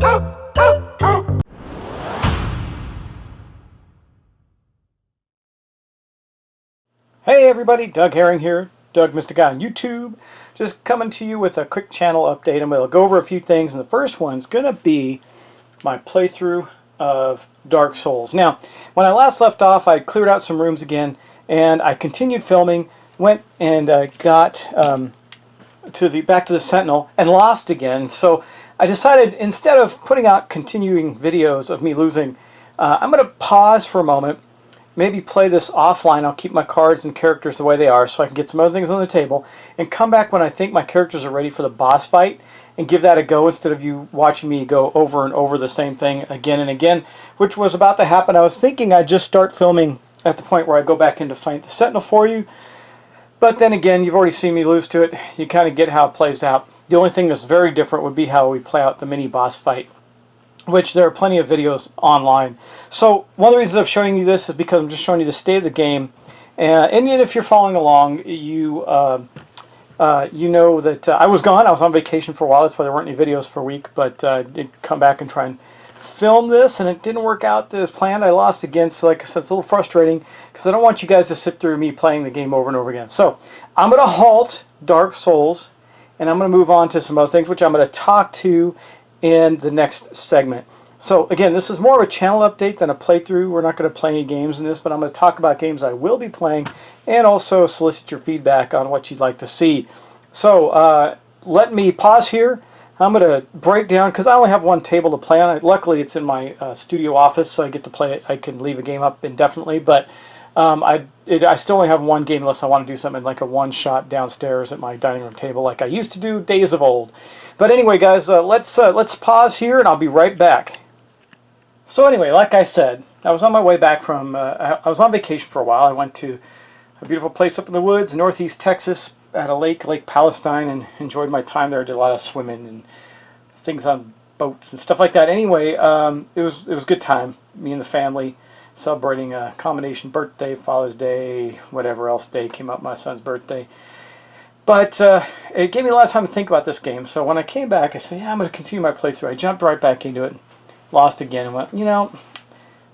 Hey everybody, Doug Herring here, Doug Mr. Guy on YouTube. Just coming to you with a quick channel update. I'm going to go over a few things, and the first one's going to be my playthrough of Dark Souls. Now, when I last left off, I cleared out some rooms again, and I continued filming, went and got back to the Sentinel, and lost again. So I decided, instead of putting out continuing videos of me losing, I'm going to pause for a moment, maybe play this offline. I'll keep my cards and characters the way they are so I can get some other things on the table, and come back when I think my characters are ready for the boss fight and give that a go, instead of you watching me go over and over the same thing again and again, which was about to happen. I was thinking I'd just start filming at the point where I go back in to fight the Sentinel for you, but then again, you've already seen me lose to it. You kind of get how it plays out. The only thing that's very different would be how we play out the mini boss fight, which there are plenty of videos online. So one of the reasons I'm showing you this is because I'm just showing you the state of the game. And if you're following along, you know that I was gone. I was on vacation for a while. That's why there weren't any videos for a week. But I did come back and try and film this, and it didn't work out as planned. I lost again, so like I said, it's a little frustrating because I don't want you guys to sit through me playing the game over and over again. So I'm going to halt Dark Souls, and I'm going to move on to some other things, which I'm going to talk to in the next segment. So again, this is more of a channel update than a playthrough. We're not going to play any games in this, but I'm going to talk about games I will be playing and also solicit your feedback on what you'd like to see. So let me pause here. I'm going to break down, because I only have one table to play on. Luckily, it's in my studio office, so I get to play it. I can leave a game up indefinitely, but I still only have one game unless I want to do something like a one-shot downstairs at my dining room table like I used to do days of old. But anyway, guys, let's pause here, and I'll be right back. So anyway, like I said, I was on my way back from, I was on vacation for a while. I went to a beautiful place up in the woods, northeast Texas, at a lake, Lake Palestine, and enjoyed my time there. I did a lot of swimming and things on boats and stuff like that. Anyway, it was a good time. Me and the family celebrating a combination birthday, Father's Day, whatever else day came up, my son's birthday. But it gave me a lot of time to think about this game. So when I came back, I said, yeah, I'm going to continue my playthrough. I jumped right back into it, lost again, and went, you know,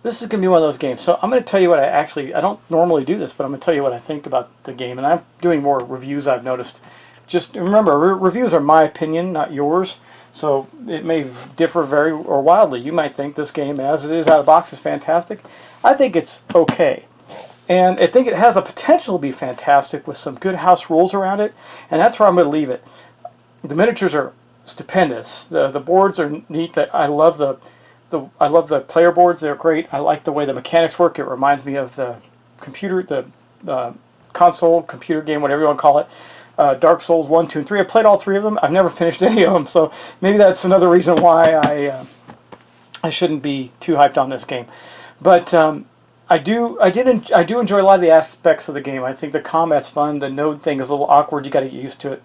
this is going to be one of those games. So I'm going to tell you what I don't normally do this, but I'm going to tell you what I think about the game. And I'm doing more reviews, I've noticed. Just remember, reviews are my opinion, not yours. So it may differ very or wildly. You might think this game, as it is out of the box, is fantastic. I think it's okay. And I think it has the potential to be fantastic with some good house rules around it. And that's where I'm going to leave it. The miniatures are stupendous. The boards are neat. I love the player boards. They're great. I like the way the mechanics work. It reminds me of the console, computer game, whatever you want to call it. Dark Souls 1, 2, and 3. I played all three of them. I've never finished any of them, so maybe that's another reason why I shouldn't be too hyped on this game. But I do enjoy a lot of the aspects of the game. I think the combat's fun. The node thing is a little awkward. You got to get used to it.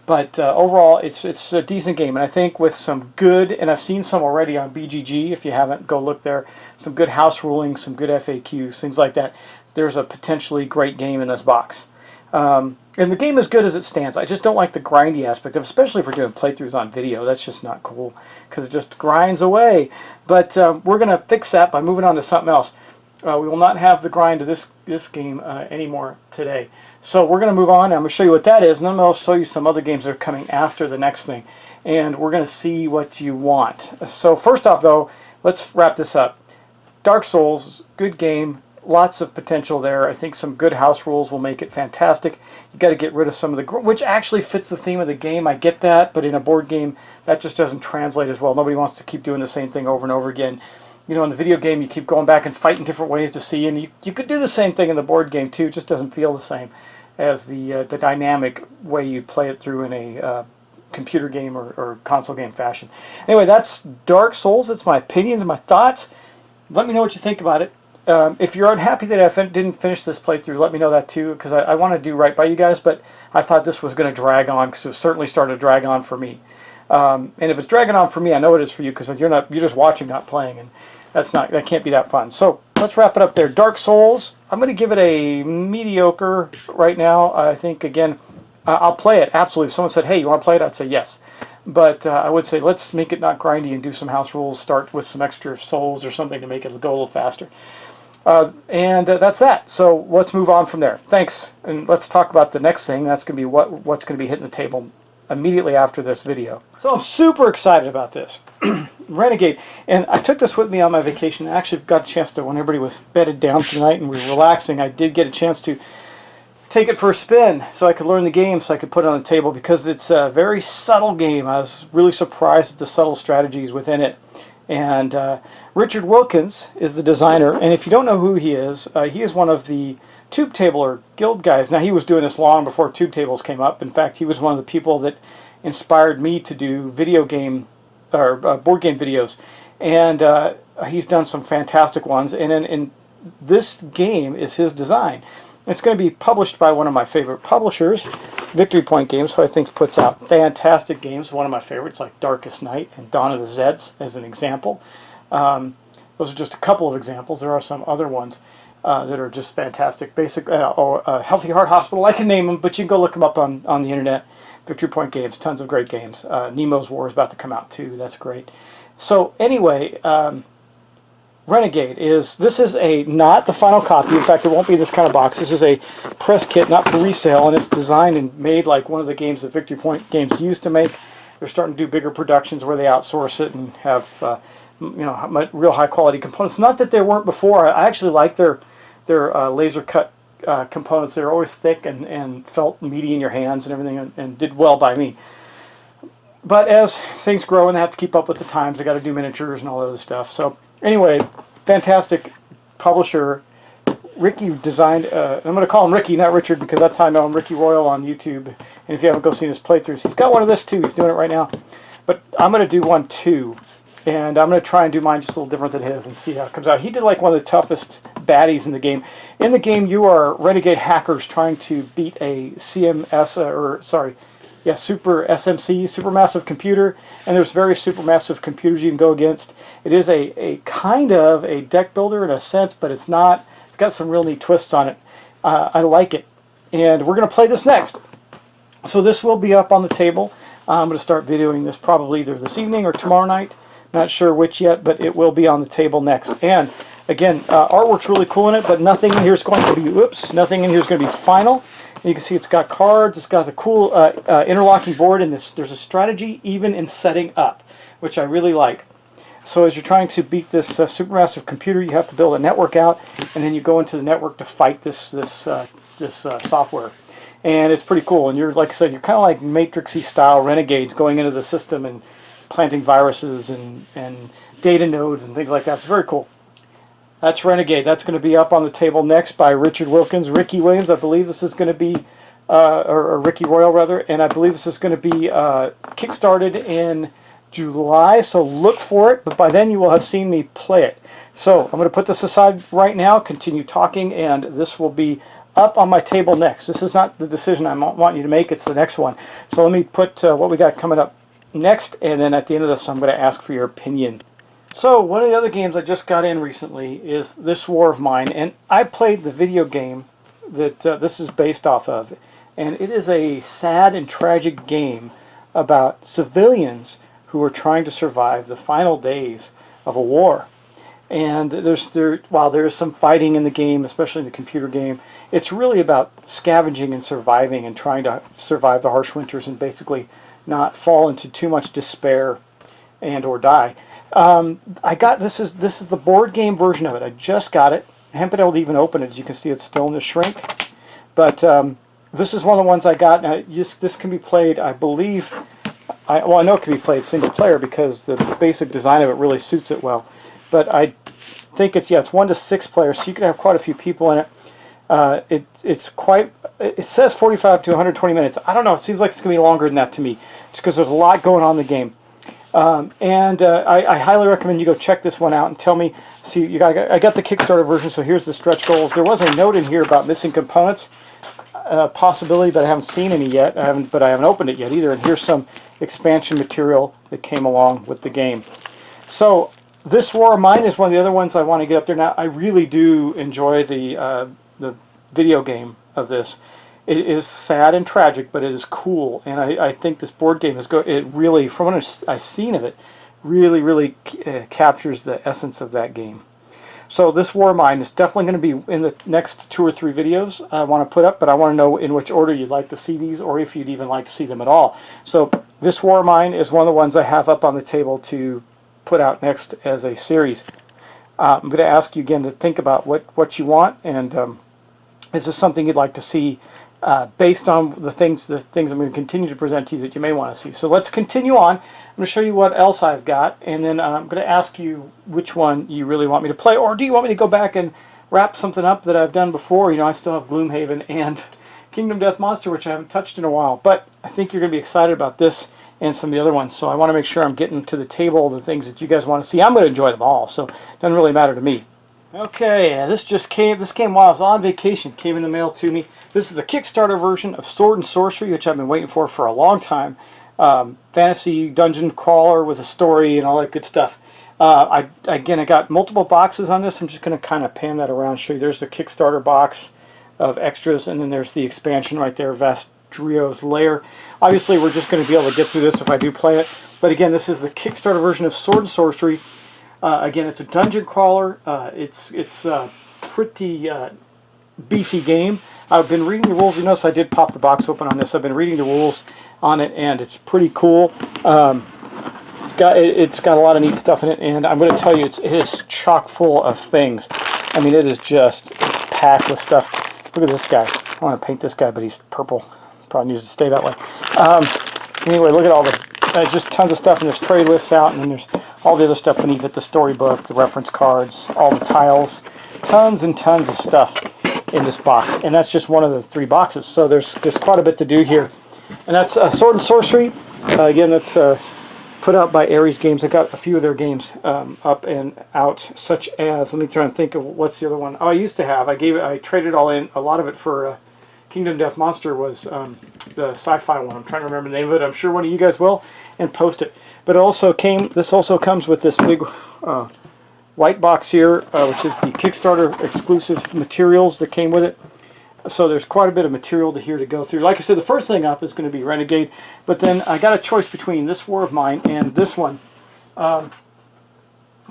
But overall, it's a decent game, and I think with some good, and I've seen some already on BGG. If you haven't, go look there. Some good house ruling, some good FAQs, things like that. There's a potentially great game in this box. And the game is good as it stands. I just don't like the grindy aspect of, especially if we're doing playthroughs on video. That's just not cool, because it just grinds away. But we're going to fix that by moving on to something else. We will not have the grind of this game anymore today. So we're going to move on. I'm going to show you what that is, and then I'll show you some other games that are coming after the next thing. And we're going to see what you want. So first off, though, let's wrap this up. Dark Souls, good game. Lots of potential there. I think some good house rules will make it fantastic. You got to get rid of some of the, which actually fits the theme of the game. I get that, but in a board game, that just doesn't translate as well. Nobody wants to keep doing the same thing over and over again. You know, in the video game, you keep going back and fighting different ways to see, and you could do the same thing in the board game too. It just doesn't feel the same as the dynamic way you play it through in a computer game or console game fashion. Anyway, that's Dark Souls. That's my opinions and my thoughts. Let me know what you think about it. If you're unhappy that I didn't finish this playthrough, let me know that too, because I want to do right by you guys, but I thought this was going to drag on, because it certainly started to drag on for me. And if it's dragging on for me, I know it is for you, because you're just watching, not playing, and that can't be that fun. So let's wrap it up there. Dark Souls, I'm going to give it a mediocre right now. I think, again, I'll play it, absolutely. If someone said, hey, you want to play it? I'd say yes. But I would say let's make it not grindy and do some house rules. Start with some extra souls or something to make it go a little faster. And that's that. So let's move on from there. Thanks. And let's talk about the next thing. That's going to be what's going to be hitting the table immediately after this video. So I'm super excited about this. Renegade. And I took this with me on my vacation. I actually got a chance to, when everybody was bedded down tonight and we were relaxing, I did get a chance to take it for a spin so I could learn the game, so I could put it on the table, because it's a very subtle game. I was really surprised at the subtle strategies within it. And Richard Wilkins is the designer, and if you don't know who he is one of the Tube Table or Guild guys. Now, he was doing this long before Tube Tables came up. In fact, he was one of the people that inspired me to do video game or board game videos, and he's done some fantastic ones. And in this game is his design. It's going to be published by one of my favorite publishers, Victory Point Games, who I think puts out fantastic games. One of my favorites, like Darkest Night and Dawn of the Zeds, as an example. Those are just a couple of examples. There are some other ones that are just fantastic. Healthy Heart Hospital, I can name them, but you can go look them up on the internet. Victory Point Games, tons of great games. Nemo's War is about to come out too. That's great. So anyway, Renegade is not the final copy. In fact, it won't be this kind of box. This is a press kit, not for resale, and it's designed and made like one of the games that Victory Point Games used to make. They're starting to do bigger productions where they outsource it and have real high quality components. Not that there weren't before. I actually like their laser cut components. They're always thick and felt meaty in your hands and everything, and did well by me. But as things grow and they have to keep up with the times, they got to do miniatures and all that other stuff. So anyway, fantastic publisher. Ricky designed, I'm going to call him Ricky, not Richard, because that's how I know him, Ricky Royal on YouTube. And if you haven't go seen his playthroughs, he's got one of this too. He's doing it right now. But I'm going to do one too. And I'm going to try and do mine just a little different than his and see how it comes out. He did like one of the toughest baddies in the game. In the game, you are renegade hackers trying to beat a super SMC, supermassive computer, and there's various supermassive computers you can go against. It is a kind of a deck builder in a sense, but it's not. It's got some real neat twists on it. I like it, and we're going to play this next. So this will be up on the table. I'm going to start videoing this probably either this evening or tomorrow night. Not sure which yet, but it will be on the table next. And again, artwork's really cool in it, but nothing in here is going to be, nothing in here is going to be final. And you can see it's got cards, it's got a cool interlocking board, and there's a strategy even in setting up, which I really like. So as you're trying to beat this supermassive computer, you have to build a network out, and then you go into the network to fight this software. And it's pretty cool. And you're, like I said, you're kind of like Matrix-y style renegades going into the system and planting viruses and data nodes and things like that. It's very cool. That's Renegade. That's going to be up on the table next by Richard Wilkins. Ricky Williams, I believe this is going to be, or Ricky Royal rather, and I believe this is going to be kickstarted in July, so look for it, but by then you will have seen me play it. So I'm going to put this aside right now, continue talking, and this will be up on my table next. This is not the decision I want you to make, it's the next one. So let me put what we got coming up next, and then at the end of this I'm going to ask for your opinion. So one of the other games I just got in recently is This War of Mine, and I played the video game that this is based off of, and it is a sad and tragic game about civilians who are trying to survive the final days of a war. And while there's some fighting in the game, especially in the computer game, it's really about scavenging and surviving and trying to survive the harsh winters and basically not fall into too much despair and or die. This is the board game version of it. I just got it. I haven't been able to even open it. As you can see, it's still in the shrink. But this is one of the ones I got. Now, this can be played, I believe. I know it can be played single player because the basic design of it really suits it well. But I think it's 1 to 6 players, so you can have quite a few people in it. It says 45 to 120 minutes. I don't know. It seems like it's going to be longer than that to me, just because there's a lot going on in the game. I highly recommend you go check this one out and tell me. See, I got the Kickstarter version, so here's the stretch goals. There was a note in here about missing components, possibility, but I haven't seen any yet. But I haven't opened it yet either. And here's some expansion material that came along with the game. So This War of Mine is one of the other ones I want to get up there. Now, I really do enjoy the video game of this. It is sad and tragic, but it is cool, and I think this board game it really, from what I've seen of it, really captures the essence of that game. So this War of Mine is definitely going to be in the next 2 or 3 videos I want to put up, but I want to know in which order you'd like to see these, or if you'd even like to see them at all. So this War of Mine is one of the ones I have up on the table to put out next as a series. I'm going to ask you again to think about what you want, and is this something you'd like to see based on the things I'm going to continue to present to you that you may want to see. So let's continue on. I'm going to show you what else I've got, and then I'm going to ask you which one you really want me to play, or do you want me to go back and wrap something up that I've done before? You know, I still have Gloomhaven and Kingdom Death Monster, which I haven't touched in a while, but I think you're going to be excited about this and some of the other ones, so I want to make sure I'm getting to the table the things that you guys want to see. I'm going to enjoy them all, so it doesn't really matter to me. Okay, this came while I was on vacation, came in the mail to me. This is the Kickstarter version of Sword and Sorcery, which I've been waiting for a long time. Fantasy dungeon crawler with a story and all that good stuff. I got multiple boxes on this. I'm just going to kind of pan that around and show you. There's the Kickstarter box of extras, and then there's the expansion right there, Vastrio's Lair. Obviously, we're just going to be able to get through this if I do play it. But again, this is the Kickstarter version of Sword and Sorcery. Again, it's a dungeon crawler. It's pretty beefy game. I've been reading the rules. You notice I did pop the box open on this. I've been reading the rules on it, and it's pretty cool. It's got a lot of neat stuff in it, and I'm going to tell you, it is chock full of things. I mean, it is just packed with stuff. Look at this guy. I want to paint this guy, but he's purple. Probably needs to stay that way. Anyway, look at all just tons of stuff, and this tray lifts out, and then there's all the other stuff beneath it, the storybook, the reference cards, all the tiles, tons and tons of stuff in this box, and that's just one of the 3 boxes, so there's quite a bit to do here. And that's Sword and Sorcery. Again, that's put out by Ares Games. I got a few of their games up and out, such as, let me try and think of what's the other one. Oh, I used to have, I traded all in, a lot of it for Kingdom Death Monster was the sci-fi one. I'm trying to remember the name of it. I'm sure one of you guys will, and post it. But this also comes with this big white box here, which is the Kickstarter exclusive materials that came with it. So there's quite a bit of material to go through. Like I said, the first thing up is going to be Renegade, but then I got a choice between this War of Mine and this one.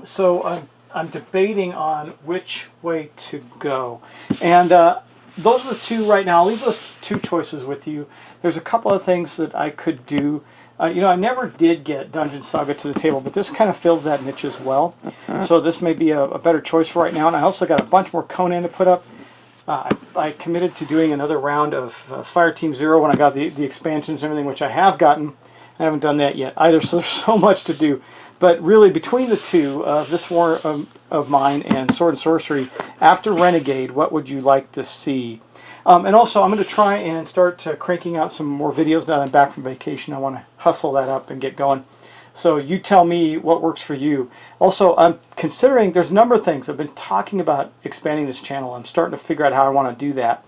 So I'm debating on which way to go. And those are the 2 right now. I'll leave those 2 choices with you. There's a couple of things that I could do. You know, I never did get Dungeon Saga to the table, but this kind of fills that niche as well. So this may be a better choice for right now. And I also got a bunch more Conan to put up. I committed to doing another round of Fireteam Zero when I got the expansions and everything, which I have gotten. I haven't done that yet either, so there's so much to do. But really, between the 2, this War of Mine and Sword and Sorcery, after Renegade, what would you like to see? And also, I'm going to try and start cranking out some more videos now that I'm back from vacation. I want to hustle that up and get going. So you tell me what works for you. Also, I'm considering, there's a number of things. I've been talking about expanding this channel. I'm starting to figure out how I want to do that.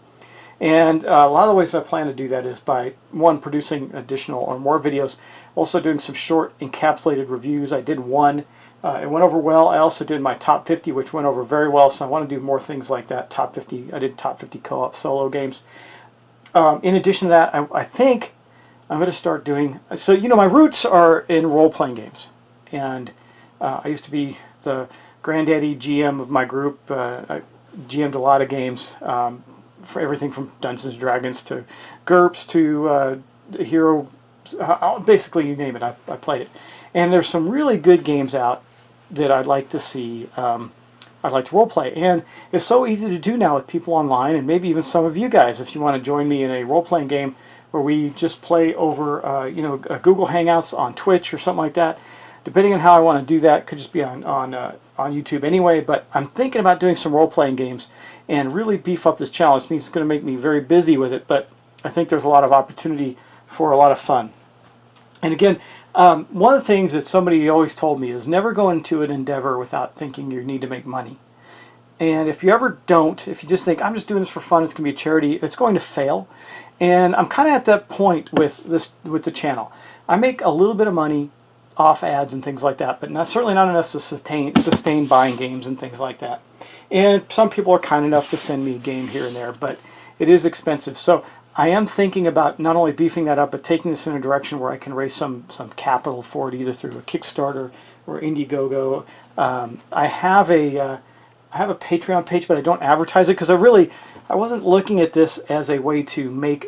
And a lot of the ways I plan to do that is by, 1, producing additional or more videos, also doing some short encapsulated reviews. I did one. It went over well. I also did my top 50, which went over very well, so I want to do more things like that. Top 50. I did top 50 co-op solo games. In addition to that, I think I'm going to start doing... So, you know, my roots are in role-playing games. And I used to be the granddaddy GM of my group. I GM'd a lot of games, for everything from Dungeons & Dragons to GURPS to Hero... basically, you name it, I played it. And there's some really good games out that I'd like to see, I'd like to roleplay. And it's so easy to do now with people online, and maybe even some of you guys, if you want to join me in a role-playing game where we just play over, you know, Google Hangouts on Twitch or something like that. Depending on how I want to do that, could just be on YouTube anyway, but I'm thinking about doing some role-playing games and really beef up this channel. It means it's going to make me very busy with it, but I think there's a lot of opportunity for a lot of fun. And again, one of the things that somebody always told me is never go into an endeavor without thinking you need to make money. And if you ever don't, if you just think, I'm just doing this for fun, it's going to be a charity, it's going to fail. And I'm kind of at that point with the channel. I make a little bit of money off ads and things like that, but certainly not enough to sustain buying games and things like that. And some people are kind enough to send me a game here and there, but it is expensive. So I am thinking about not only beefing that up, but taking this in a direction where I can raise some capital for it, either through a Kickstarter or Indiegogo. I have a Patreon page, but I don't advertise it because I wasn't looking at this as a way to make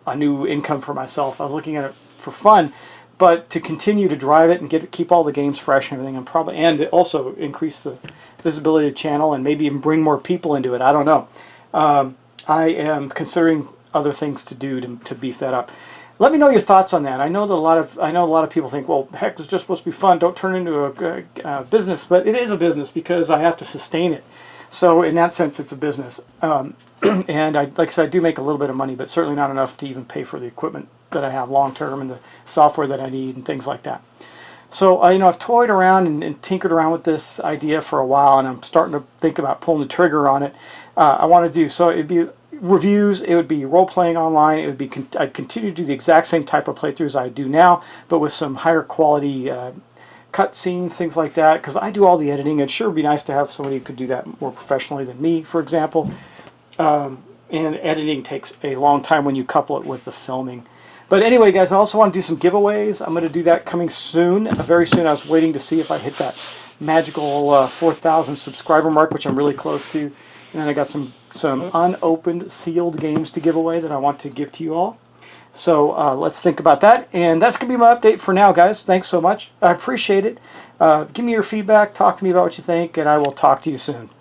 a new income for myself. I was looking at it for fun, but to continue to drive it and keep all the games fresh and everything, and also increase the visibility of the channel and maybe even bring more people into it. I don't know. I am considering other things to do to beef that up. Let me know your thoughts on that. I know a lot of people think, well, heck, it's just supposed to be fun. Don't turn it into a business, but it is a business because I have to sustain it. So in that sense, it's a business. And like I said, I do make a little bit of money, but certainly not enough to even pay for the equipment that I have long term and the software that I need and things like that. So I've toyed around and tinkered around with this idea for a while, and I'm starting to think about pulling the trigger on it. I want to do so. It'd be reviews, it would be role-playing online, it would be I'd continue to do the exact same type of playthroughs I do now, but with some higher quality cut scenes, things like that, because I do all the editing. It'd sure be nice to have somebody who could do that more professionally than me, for example. And editing takes a long time when you couple it with the filming. But anyway, guys, I also want to do some giveaways. I'm going to do that coming soon, very soon. I was waiting to see if I hit that magical 4,000 subscriber mark, which I'm really close to. And then I got some unopened, sealed games to give away that I want to give to you all. So let's think about that. And that's going to be my update for now, guys. Thanks so much. I appreciate it. Give me your feedback. Talk to me about what you think, and I will talk to you soon.